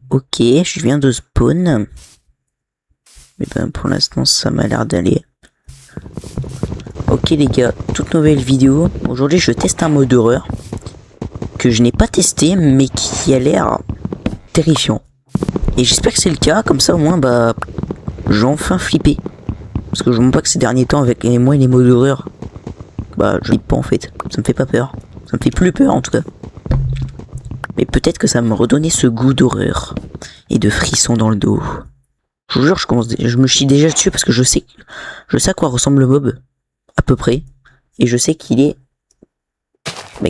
Ok, je viens de spawn. Mais ben pour l'instant ça m'a l'air d'aller. Ok les gars, toute nouvelle vidéo. Aujourd'hui je teste un mode horreur que je n'ai pas testé mais qui a l'air terrifiant. Et j'espère que c'est le cas, comme ça au moins bah j'ai enfin flippé. Parce que je ne vois pas que ces derniers temps avec moi et les modes d'horreur, bah je flippe pas en fait. Ça me fait pas peur. Ça me fait plus peur en tout cas. Mais peut-être que ça me redonnait ce goût d'horreur et de frisson dans le dos. Je vous jure, je me chie déjà dessus parce que je sais à quoi ressemble le mob, à peu près. Et je sais qu'il est,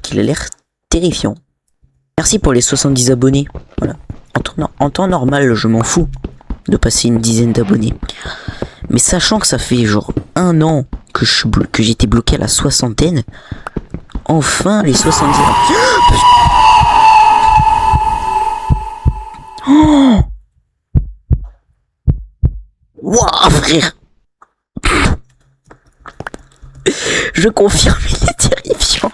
qu'il a l'air terrifiant. Merci pour les 70 abonnés. Voilà. En temps normal, je m'en fous de passer une dizaine d'abonnés. Mais sachant que ça fait genre 1 an que j'étais bloqué à la soixantaine, enfin les 70 abonnés. Oh, wouah, frère. Je confirme, il est terrifiant.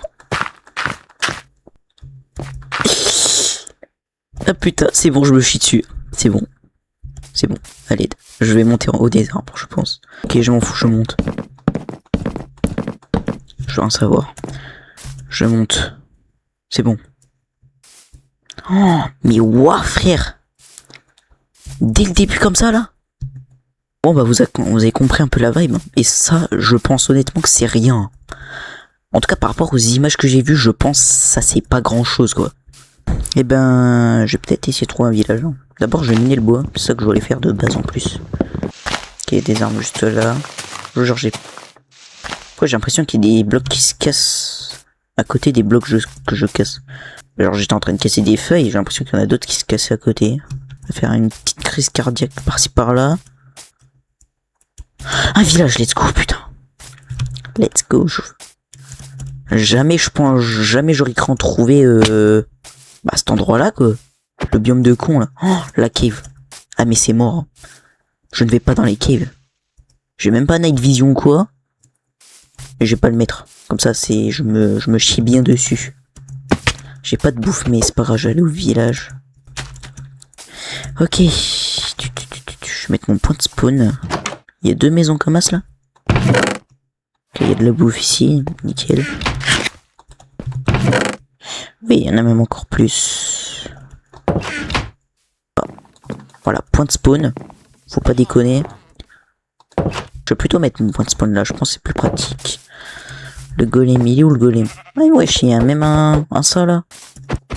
Ah putain, c'est bon, je me chie dessus. C'est bon. C'est bon. Allez, je vais monter en haut des arbres, je pense. Ok, je m'en fous, je monte. Je veux en savoir. Je monte. C'est bon. Oh, mais ouah, frère. Dès le début comme ça, là. Bon, bah vous avez compris un peu la vibe. Et ça, je pense honnêtement que c'est rien. En tout cas, par rapport aux images que j'ai vues, je pense que ça c'est pas grand chose, quoi. Eh ben, je vais peut-être essayer de trouver un village. D'abord, je vais miner le bois. C'est ça que je voulais faire de base en plus. Ok, des armes juste là. Genre, pourquoi j'ai l'impression qu'il y a des blocs qui se cassent à côté des blocs que je casse. Alors j'étais en train de casser des feuilles, j'ai l'impression qu'il y en a d'autres qui se cassaient à côté. On va faire une petite crise cardiaque par-ci par-là. Un village, let's go, putain. Let's go. Jamais j'aurais cru en trouver cet endroit-là, quoi. Le biome de con, là. Oh, la cave. Ah mais c'est mort. Je ne vais pas dans les caves. J'ai même pas night vision ou quoi. Et je vais pas le mettre. Comme ça, je me chie bien dessus. J'ai pas de bouffe, mais c'est pas grave, j'allais au village. Ok. Je vais mettre mon point de spawn. Il y a 2 maisons comme ça, là. Ok, il y a de la bouffe ici. Nickel. Oui, il y en a même encore plus. Voilà, point de spawn. Faut pas déconner. Je vais plutôt mettre mon point de spawn là, je pense que c'est plus pratique. Le golem, il est où le golem? Ouais, wesh, il y a même un ça là.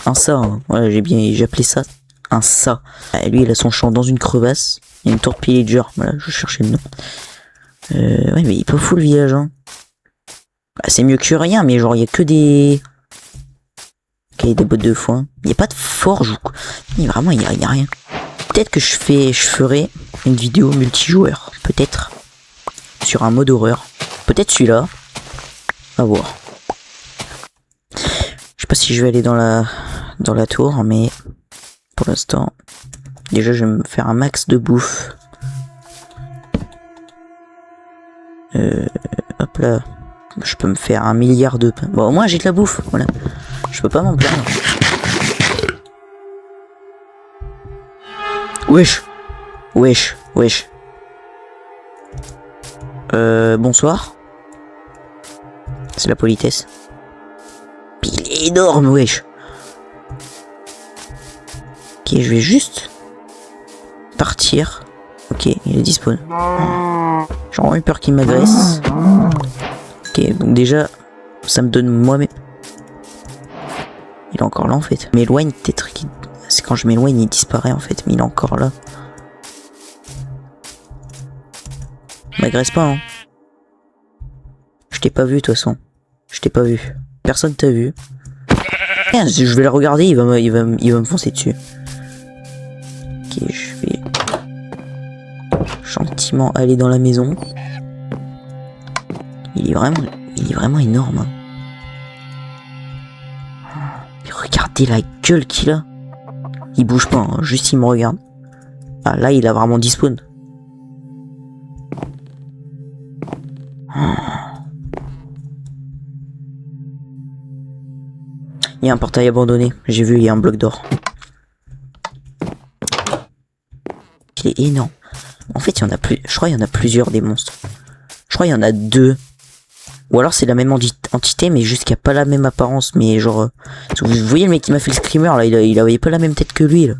Un ça, hein. Ouais, j'ai appelé ça un ça. Ah, lui, il a son champ dans une crevasse. Il y a une tour pillager. Voilà, je cherchais le nom. Ouais, mais il est pas fou le village, hein. Bah, c'est mieux que rien, mais genre, il y a que des. Ok, des bottes de foin. Il n'y a pas de forge ou quoi. Vraiment, il y a rien. Peut-être que je ferai une vidéo multijoueur. Peut-être. Sur un mode horreur. Peut-être celui-là. À voir. Je sais pas si je vais aller dans la tour, mais pour l'instant, déjà je vais me faire un max de bouffe. Hop là. Je peux me faire 1 milliard de pain. Bon, au moins j'ai de la bouffe, voilà. Je peux pas m'en plaindre. Wesh. Wesh, wesh. Bonsoir. C'est la politesse. Il est énorme, wesh. Ok, je vais juste partir. Ok, il est disponible. J'ai vraiment eu peur qu'il m'agresse. Ok, donc déjà, ça me donne moi-même. Il est encore là en fait. M'éloigne peut-être. C'est quand je m'éloigne, il disparaît en fait. Mais il est encore là. M'agresse pas, hein. Je t'ai pas vu de toute façon. Je t'ai pas vu. Personne t'a vu. Je vais le regarder, il va me foncer dessus. Ok, je vais gentiment aller dans la maison. Il est vraiment énorme. Hein. Mais regardez la gueule qu'il a. Il bouge pas, hein, juste il me regarde. Ah là, il a vraiment dispawn. Il y a un portail abandonné. J'ai vu, il y a un bloc d'or. il est énorme. En fait, il y en a plus. Je crois qu'il y en a plusieurs des monstres. Je crois qu'il y en a 2. Ou alors c'est la même entité, mais juste qu'il n'y a pas la même apparence. Mais genre, vous voyez le mec qui m'a fait le screamer là, il avait pas la même tête que lui là.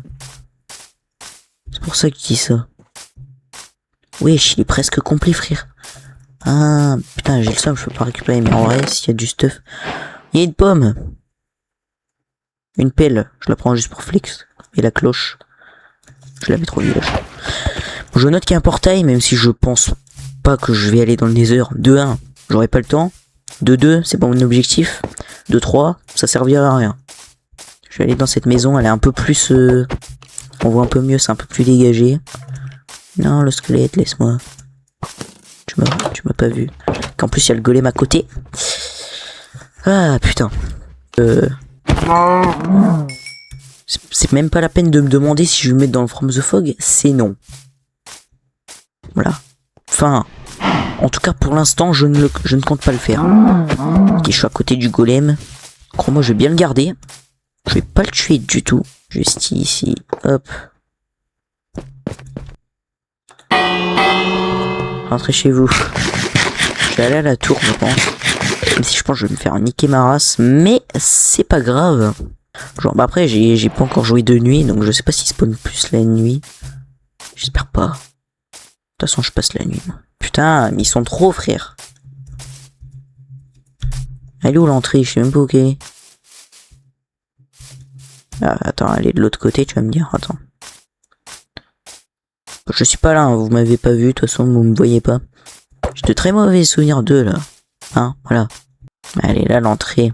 C'est pour ça que je dis ça. Wesh, il est presque complet, frère. Ah, putain, j'ai le seum, je peux pas récupérer. Mais en vrai, s'il y a du stuff. Il y a une pomme. Une pelle, je la prends juste pour flex. Et la cloche, je la mets trop village. Je note qu'il y a un portail, même si je pense pas que je vais aller dans le Nether. De 1, j'aurai pas le temps. De 2, c'est pas mon objectif. De 3, ça servira à rien. Je vais aller dans cette maison, elle est un peu plus... on voit un peu mieux, c'est un peu plus dégagé. Non, le squelette, laisse-moi. Tu m'as pas vu. Qu'en plus, il y a le golem à côté. Ah, putain. C'est même pas la peine de me demander si je vais me mettre dans le From the Fog. C'est non. Voilà. Enfin, en tout cas, pour l'instant, je ne compte pas le faire. Ok, je suis à côté du golem. Crois-moi, je vais bien le garder. Je vais pas le tuer du tout. Juste ici. Hop. Rentrez chez vous. Je vais aller à la tour, je pense. Même si je pense que je vais me faire niquer ma race. Mais c'est pas grave. Genre, bah après, j'ai pas encore joué de nuit. Donc je sais pas s'il spawn plus la nuit. J'espère pas. De toute façon, je passe la nuit. Putain, mais ils sont trop, frère. Elle est où l'entrée? Je sais même pas où qu'elle est. Ah, attends, elle est de l'autre côté, tu vas me dire. Attends. Je suis pas là, hein, vous m'avez pas vu, de toute façon, vous me voyez pas. J'ai de très mauvais souvenirs d'eux, là. Hein, voilà. Elle est là, l'entrée.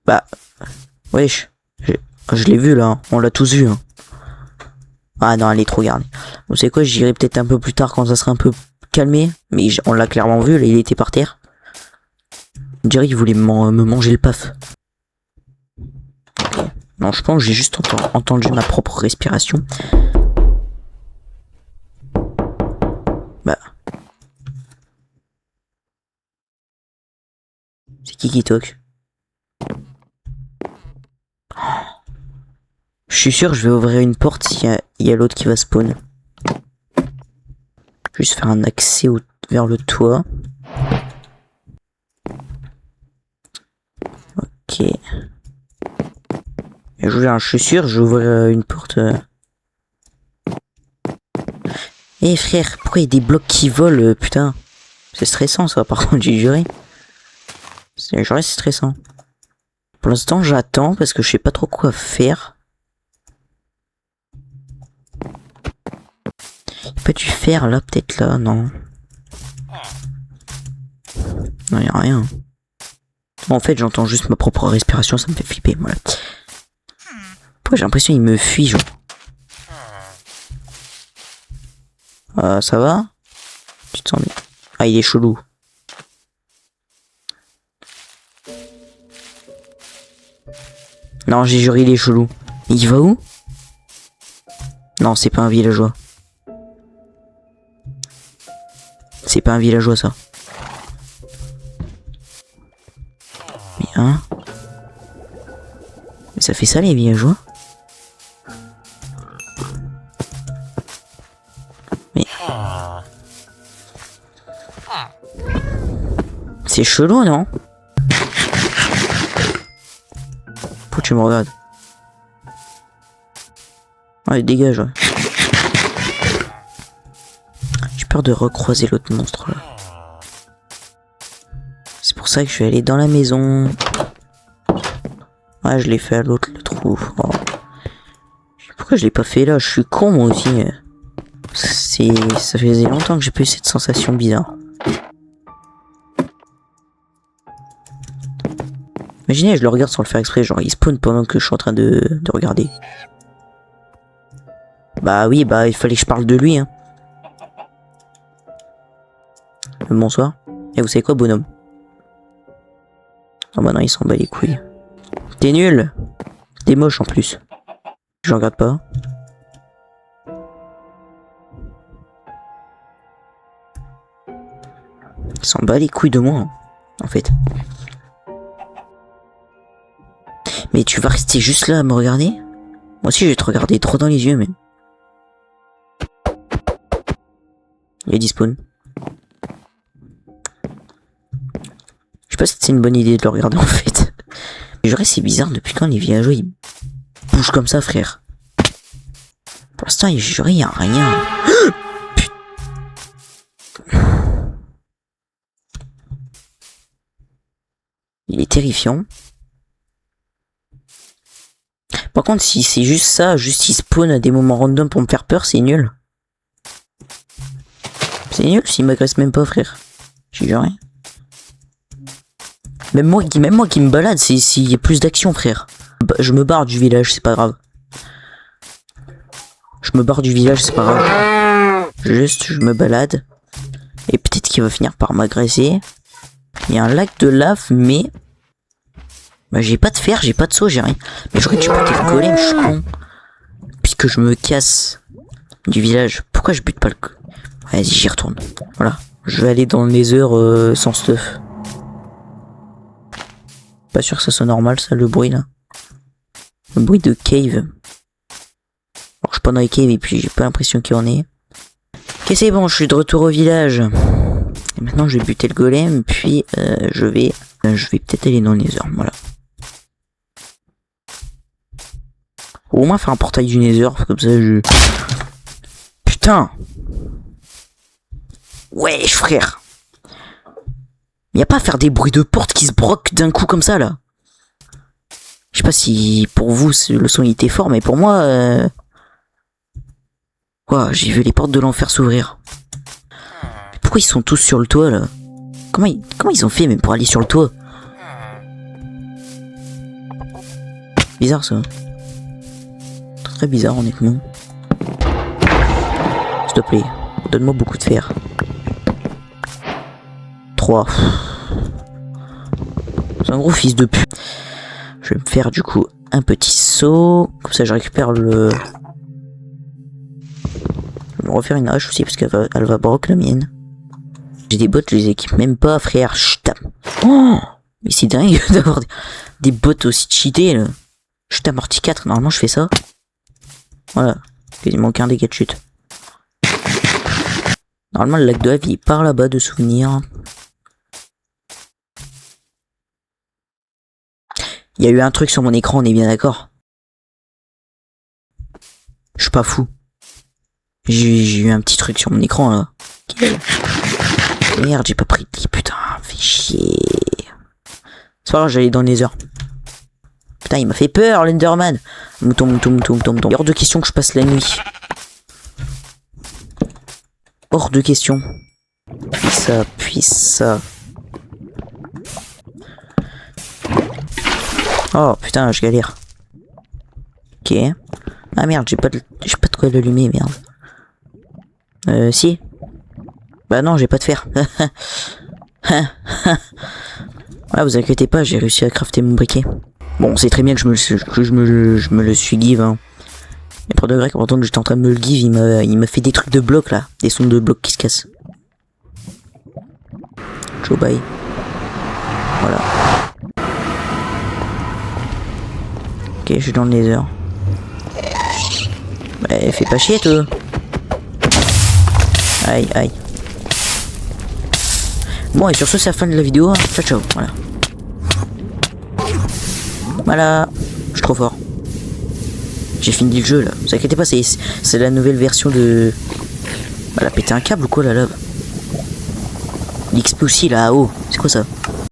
Bah, wesh. Je l'ai vu, là. On l'a tous vu, hein. Ah non, elle est trop gardée. Vous savez quoi, j'irai peut-être un peu plus tard quand ça sera un peu calmé. Mais on l'a clairement vu, là, il était par terre. On dirait qu'il voulait me manger le paf. Okay. Non, je pense que j'ai juste entendu ma propre respiration. Bah. C'est qui toque? Je suis sûr que je vais ouvrir une porte s'il y a l'autre qui va spawn. Juste faire un accès vers le toit. Ok. Et je suis sûr, je vais ouvrir une porte. Eh frère, pourquoi il y a des blocs qui volent, putain? C'est stressant ça, par contre, j'ai juré. C'est stressant. Pour l'instant, j'attends parce que je sais pas trop quoi faire. Peux-tu faire là, peut-être là? Non. Non, y a rien. Bon, en fait, j'entends juste ma propre respiration, ça me fait flipper, voilà. Pourquoi j'ai l'impression qu'il me fuit, genre? Ça va? Tu te sens bien? Ah, il est chelou. Non, j'ai juré, il est chelou. Il va où? Non, c'est pas un villageois. C'est pas un villageois, ça. Mais hein? Mais ça fait ça, les villageois? Mais... c'est chelou, non? Pourquoi tu me regardes? Allez, dégage, ouais. J'ai peur de recroiser l'autre monstre, là. C'est pour ça que je vais aller dans la maison. Ouais, je l'ai fait à l'autre, le trou. Oh. Pourquoi je l'ai pas fait là? Je suis con, moi aussi. Ça faisait longtemps que j'ai pas eu cette sensation bizarre. Imaginez, je le regarde sans le faire exprès, genre il spawn pendant que je suis en train de regarder. Bah oui, bah il fallait que je parle de lui, hein. Bonsoir. Et vous savez quoi, bonhomme? Ah bah non, il s'en bat les couilles. T'es nul. T'es moche en plus. Je regarde pas. Il s'en bat les couilles de moi, en fait. Mais tu vas rester juste là à me regarder? Moi aussi je vais te regarder trop dans les yeux, mais... Il y a des spawns. Je sais pas si c'est une bonne idée de le regarder en fait. Je dirais c'est bizarre, depuis quand les villageois ils bougent comme ça, frère? Pour l'instant, je dirais il y a rien. Il est terrifiant. Par contre, si c'est juste ça, juste il spawn à des moments random pour me faire peur, c'est nul. C'est nul s'il m'agresse même pas, frère. J'ai juré. Même moi qui me balade, c'est s'il y a plus d'action, frère. Je me barre du village, c'est pas grave. Je me barre du village, c'est pas grave. Juste, je me balade. Et peut-être qu'il va finir par m'agresser. Il y a un lac de lave, mais... Bah, j'ai pas de fer, j'ai pas de seau, j'ai rien. Mais j'aurais dû buter le golem, je suis con. Puisque je me casse du village. Pourquoi je bute pas le... Vas-y, j'y retourne. Voilà. Je vais aller dans les heures sans stuff. Pas sûr que ça soit normal, ça, le bruit, là. Le bruit de cave. Alors, je suis pas dans les caves et puis j'ai pas l'impression qu'il y en ait. Ok, c'est bon, je suis de retour au village. Et maintenant, je vais buter le golem, puis je vais peut-être aller dans les heures, voilà. Au moins faire un portail du Nether, comme ça je... Putain! Wesh, frère! Y'a pas à faire des bruits de porte qui se broquent d'un coup comme ça, là. Je sais pas si pour vous le son était fort, mais pour moi... Wow, j'ai vu les portes de l'enfer s'ouvrir. Pourquoi ils sont tous sur le toit, là? Comment ils ont fait même pour aller sur le toit? Bizarre, ça. Très bizarre, honnêtement. S'il te plaît, donne-moi beaucoup de fer. 3. C'est un gros fils de pute. Je vais me faire du coup un petit saut. Comme ça je récupère le... Je vais me refaire une hache aussi parce qu'elle va broc la mienne. J'ai des bottes, je les équipe même pas, frère. Chut. Oh, mais c'est dingue d'avoir des bottes aussi cheatées là. Chut, amorti 4, normalement je fais ça. Voilà, quasiment aucun dégât de chute. Normalement le lac de lave il est par là-bas de souvenirs. Il y a eu un truc sur mon écran, on est bien d'accord. Je suis pas fou. J'ai eu un petit truc sur mon écran là. Merde, j'ai pas pris de lit, putain, fais chier. C'est pas grave, j'allais dans les heures. Putain, il m'a fait peur, l'Enderman. Mouton. Hors de question que je passe la nuit. Hors de question. Puis ça. Oh putain, je galère. Ok. Ah merde, j'ai pas de quoi l'allumer, merde. Si. Bah non, j'ai pas de fer. Ah, vous inquiétez pas, j'ai réussi à crafter mon briquet. Bon, c'est très bien que je me le suis give, hein. Mais pour de vrai, pendant que j'étais en train de me le give, il m'a fait des trucs de blocs là. Des sons de blocs qui se cassent. Ciao, bye. Voilà. Ok, je suis dans le nether. Bah, fais pas chier, toi. Aïe. Bon, et sur ce, c'est la fin de la vidéo. Ciao, voilà. Voilà. Je suis trop fort. J'ai fini le jeu, là. Ne vous inquiétez pas, c'est la nouvelle version de... Bah, elle a pété un câble ou quoi, la lave? L'XP aussi, là, haut. C'est quoi, ça?